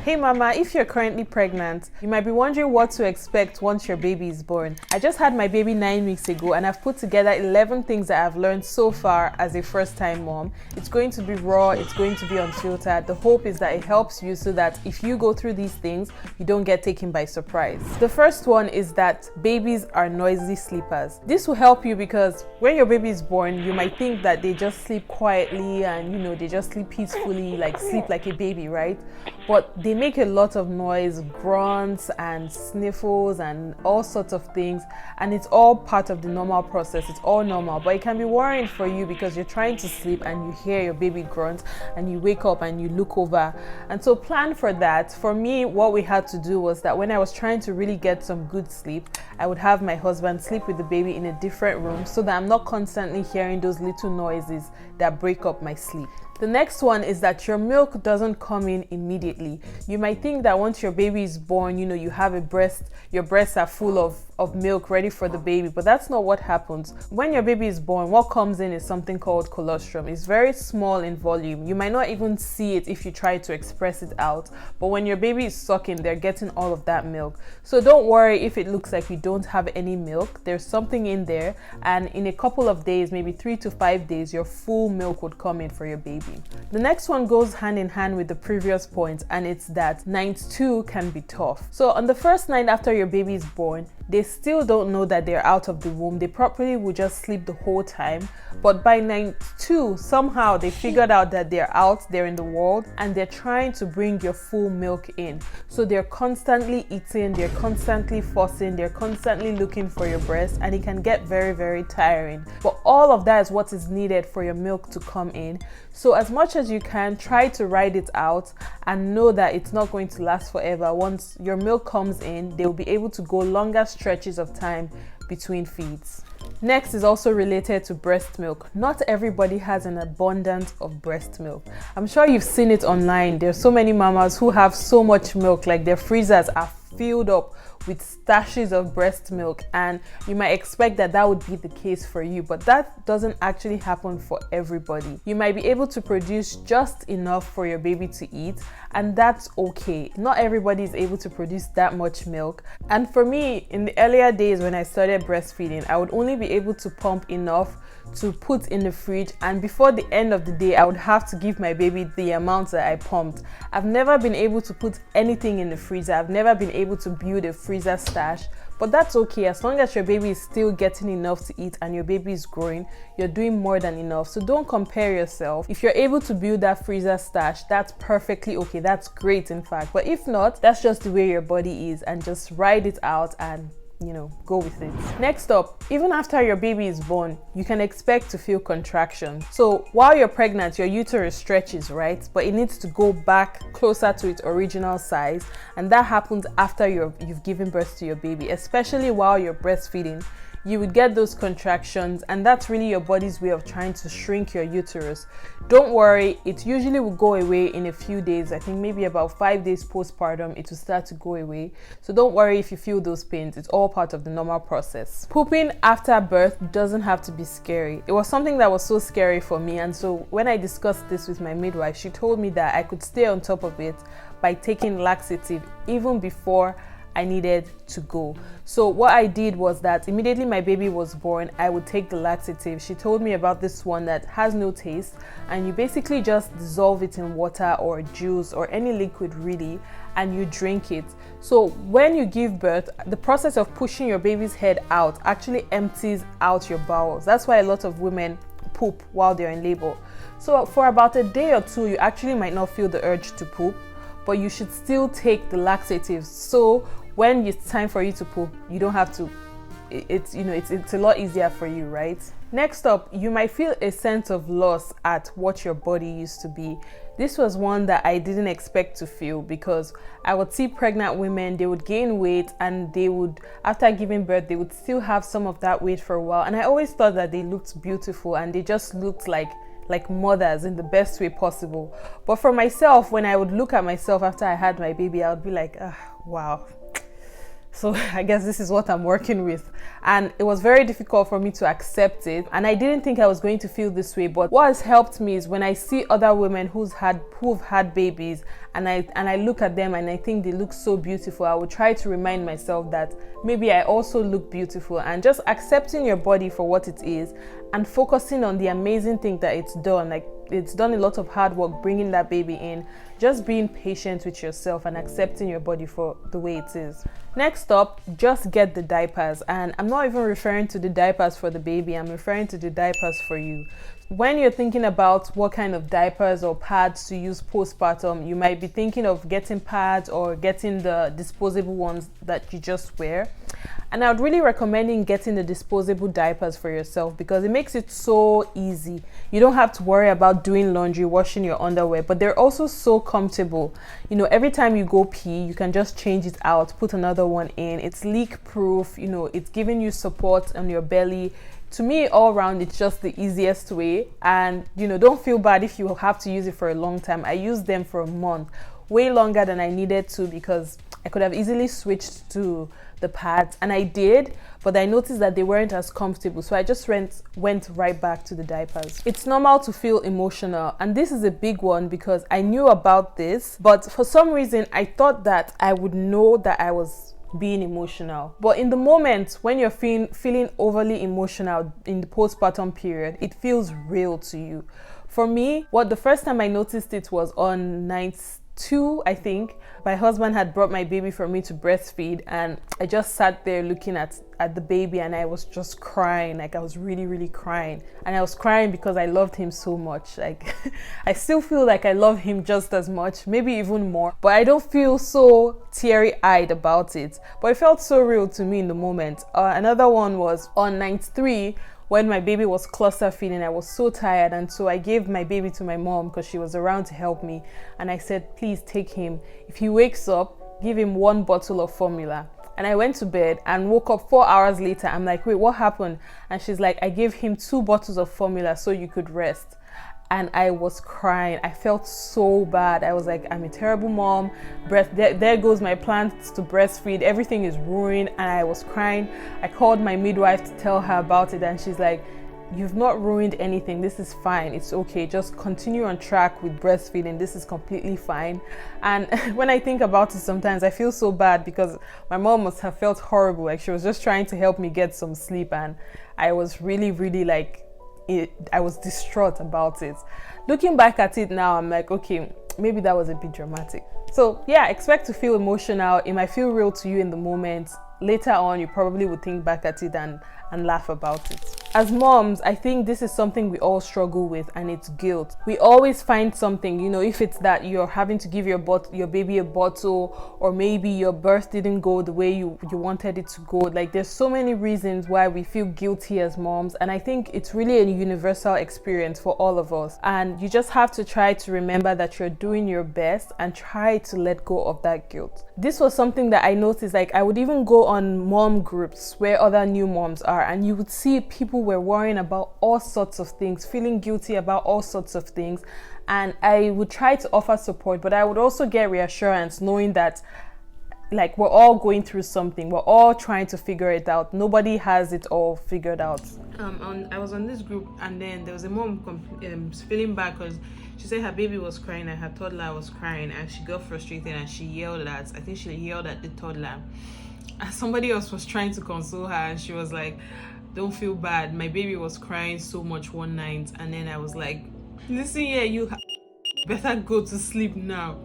Hey mama, if you're currently pregnant, you might be wondering what to expect once your baby is born. I just had my baby 9 weeks ago and I've put together 11 things that I've learned so far as a first-time mom. It's going to be raw, it's going to be unfiltered. The hope is that it helps you so that if you go through these things, you don't get taken by surprise. The first one is that babies are noisy sleepers. This will help you because when your baby is born, you might think that they just sleep quietly and they just sleep peacefully, like sleep like a baby, right? But they make a lot of noise, grunts and sniffles and all sorts of things, and it's all part of the normal process. It's all normal, but it can be worrying for you because you're trying to sleep and you hear your baby grunt and you wake up and you look over. And so plan for that. For me, what we had to do was that when I was trying to really get some good sleep, I would have my husband sleep with the baby in a different room so that I'm not constantly hearing those little noises that break up my sleep. The next one is that your milk doesn't come in immediately. You might think that once your baby is born, you have a breast, your breasts are full of milk ready for the baby, but that's not what happens. When your baby is born, what comes in is something called colostrum. It's very small in volume. You might not even see it if you try to express it out, but when your baby is sucking, they're getting all of that milk. So don't worry if it looks like you don't have any milk. There's something in there, and in a couple of days, maybe 3 to 5 days, your full milk would come in for your baby. The next one goes hand in hand with the previous point, and it's that night 2 can be tough. So on the first night after your baby is born, they still don't know that they're out of the womb. They probably will just sleep the whole time. But by night 2, somehow they figured out that they're out, they're in the world, and they're trying to bring your full milk in. So they're constantly eating, they're constantly fussing, they're constantly looking for your breast, and it can get very, very tiring. But all of that is what is needed for your milk to come in. So as much as you can, try to ride it out and know that it's not going to last forever. Once your milk comes in, they'll be able to go longer stretches of time between feeds. Next is also related to breast milk. Not everybody has an abundance of breast milk. I'm sure you've seen it online. There's so many mamas who have so much milk, like their freezers are filled up with stashes of breast milk, and you might expect that that would be the case for you, but that doesn't actually happen for everybody. You might be able to produce just enough for your baby to eat, and that's okay. Not everybody is able to produce that much milk, and for me, in the earlier days when I started breastfeeding, I would only be able to pump enough to put in the fridge, and before the end of the day I would have to give my baby the amount that I pumped. I've never been able to put anything in the freezer. I've never been able to build a freezer stash, but that's okay. As long as your baby is still getting enough to eat and your baby is growing, you're doing more than enough. So don't compare yourself. If you're able to build that freezer stash, that's perfectly okay. That's great, in fact. But if not, that's just the way your body is, and just ride it out and go with it. Next up, even after your baby is born, you can expect to feel contractions. So while you're pregnant, your uterus stretches, right? But it needs to go back closer to its original size, and that happens after you've given birth to your baby, especially while you're breastfeeding. You would get those contractions, and that's really your body's way of trying to shrink your uterus. Don't worry, it usually will go away in a few days. I think maybe about 5 days postpartum it will start to go away. So don't worry if you feel those pains. It's all part of the normal process. Pooping after birth doesn't have to be scary. It was something that was so scary for me, and so when I discussed this with my midwife, she told me that I could stay on top of it by taking laxative even before I needed to go. So what I did was that immediately my baby was born, I would take the laxative. She told me about this one that has no taste, and you basically just dissolve it in water or juice or any liquid really, and you drink it. So when you give birth, the process of pushing your baby's head out actually empties out your bowels. That's why a lot of women poop while they're in labor. So for about a day or two, you actually might not feel the urge to poop, but you should still take the laxatives. So when it's time for you to poop, you don't have to, it's a lot easier for you, right? Next up, you might feel a sense of loss at what your body used to be. This was one that I didn't expect to feel, because I would see pregnant women, they would gain weight, and they would, after giving birth, they would still have some of that weight for a while. And I always thought that they looked beautiful and they just looked like mothers in the best way possible. But for myself, when I would look at myself after I had my baby, I would be like, wow, So I guess this is what I'm working with. And it was very difficult for me to accept it. And I didn't think I was going to feel this way. But what has helped me is when I see other women who've had babies, and I look at them and I think they look so beautiful, I would try to remind myself that maybe I also look beautiful, and just accepting your body for what it is and focusing on the amazing thing that it's done. Like, it's done a lot of hard work bringing that baby in. Just being patient with yourself and accepting your body for the way it is. Next up, just get the diapers. And I'm not even referring to the diapers for the baby, I'm referring to the diapers for you. When you're thinking about what kind of diapers or pads to use postpartum, you might be thinking of getting pads or getting the disposable ones that you just wear. And I would really recommend getting the disposable diapers for yourself, because it makes it so easy. You don't have to worry about doing laundry, washing your underwear, but they're also so comfortable. You know, every time you go pee, you can just change it out, put another one in. It's leak proof, you know, it's giving you support on your belly. To me, all around, it's just the easiest way. And, you know, don't feel bad if you have to use it for a long time. I used them for a month, way longer than I needed to, because I could have easily switched to the pads, and I did, but I noticed that they weren't as comfortable, so I just went right back to the diapers. It's normal to feel emotional, and this is a big one because I knew about this, but for some reason I thought that I would know that I was being emotional. But in the moment when you're feeling overly emotional in the postpartum period, it feels real to you. For me, the first time I noticed it was on night 2, I think. My husband had brought my baby for me to breastfeed, and I just sat there looking at the baby, and I was just crying. Like, I was really, really crying. And I was crying because I loved him so much. Like, I still feel like I love him just as much, maybe even more, but I don't feel so teary-eyed about it. But it felt so real to me in the moment. Another one was on night 3, when my baby was cluster feeding. I was so tired, and so I gave my baby to my mom because she was around to help me, and I said, please take him. If he wakes up, give him 1 bottle of formula. And I went to bed and woke up 4 hours later. I'm like, wait, what happened? And she's like, I gave him 2 bottles of formula so you could rest. And I was crying. I felt so bad. I was like, I'm a terrible mom. There goes my plans to breastfeed. Everything is ruined. And I was crying. I called my midwife to tell her about it, and she's like, you've not ruined anything. This is fine. It's okay. Just continue on track with breastfeeding. This is completely fine. And when I think about it, sometimes I feel so bad because my mom must have felt horrible. Like, she was just trying to help me get some sleep, and I was really, really like, I was distraught about it. Looking back at it now, I'm like, okay, maybe that was a bit dramatic. So yeah, expect to feel emotional. It might feel real to you in the moment. Later on, you probably would think back at it and laugh about it. As moms, I think this is something we all struggle with, and it's guilt. We always find something, you know, if it's that you're having to give your baby a bottle, or maybe your birth didn't go the way you wanted it to go. Like, there's so many reasons why we feel guilty as moms, and I think it's really a universal experience for all of us. And you just have to try to remember that you're doing your best and try to let go of that guilt. This was something that I noticed. Like, I would even go on mom groups where other new moms are, and you would see people were worrying about all sorts of things, feeling guilty about all sorts of things, and I would try to offer support, but I would also get reassurance knowing that, like, we're all going through something, we're all trying to figure it out. Nobody has it all figured out. I was on this group, and then there was a mom feeling bad because she said her baby was crying and her toddler was crying, and she got frustrated and she yelled at the toddler. And somebody else was trying to console her, and she was like, don't feel bad, my baby was crying so much one night. And then I was like, listen here, you better go to sleep now.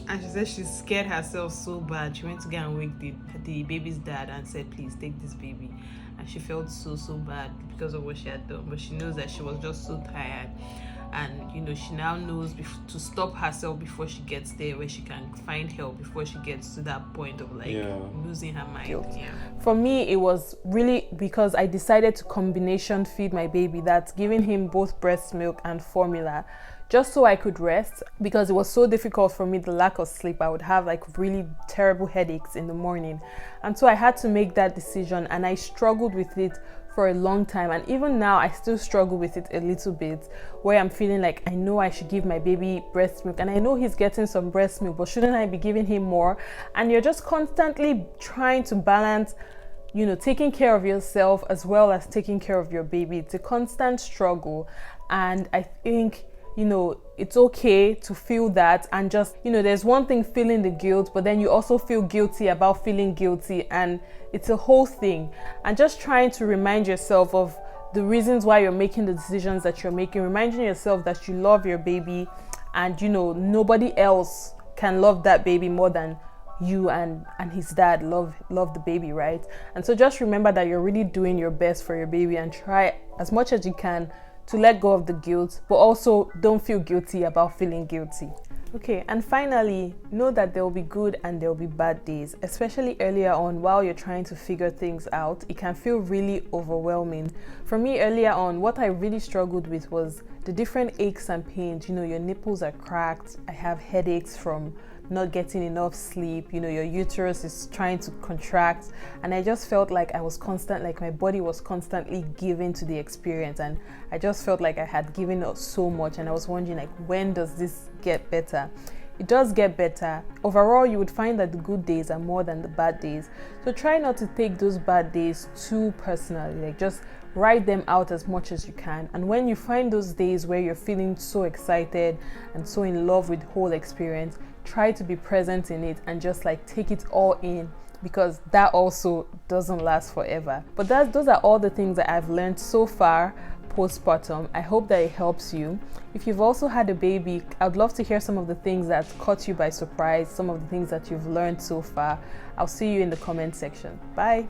And she said she scared herself so bad, she went to go and wake the baby's dad and said, please take this baby. And she felt so bad because of what she had done, but she knows that she was just so tired. And, you know, she now knows to stop herself before she gets there, where she can find help before she gets to that point of losing her mind. Yeah. For me, it was really because I decided to combination feed my baby, that's giving him both breast milk and formula, just so I could rest, because it was so difficult for me, the lack of sleep. I would have like really terrible headaches in the morning. And so I had to make that decision, and I struggled with it for a long time, and even now I still struggle with it a little bit, where I'm feeling like I know I should give my baby breast milk, and I know he's getting some breast milk, but shouldn't I be giving him more? And you're just constantly trying to balance, you know, taking care of yourself as well as taking care of your baby. It's a constant struggle, and I think, you know, it's okay to feel that, and just, you know, there's one thing feeling the guilt, but then you also feel guilty about feeling guilty, and it's a whole thing. And just trying to remind yourself of the reasons why you're making the decisions that you're making, reminding yourself that you love your baby, and, you know, nobody else can love that baby more than you and his dad love the baby, right? And so just remember that you're really doing your best for your baby, and try as much as you can to let go of the guilt, but also don't feel guilty about feeling guilty. Okay, and finally, know that there will be good and there will be bad days, especially earlier on while you're trying to figure things out. It can feel really overwhelming. For me, earlier on, what I really struggled with was the different aches and pains. You know, your nipples are cracked, I have headaches from not getting enough sleep, you know, your uterus is trying to contract, and I just felt like I was like my body was constantly giving to the experience, and I just felt like I had given up so much, and I was wondering, like, when does this get better? It does get better. Overall, you would find that the good days are more than the bad days. So try not to take those bad days too personally. Like, just write them out as much as you can. And when you find those days where you're feeling so excited and so in love with the whole experience, try to be present in it and just like take it all in, because that also doesn't last forever. But those are all the things that I've learned so far postpartum. I hope that it helps you. If you've also had a baby, I'd love to hear some of the things that caught you by surprise, some of the things that you've learned so far. I'll see you in the comment section. Bye.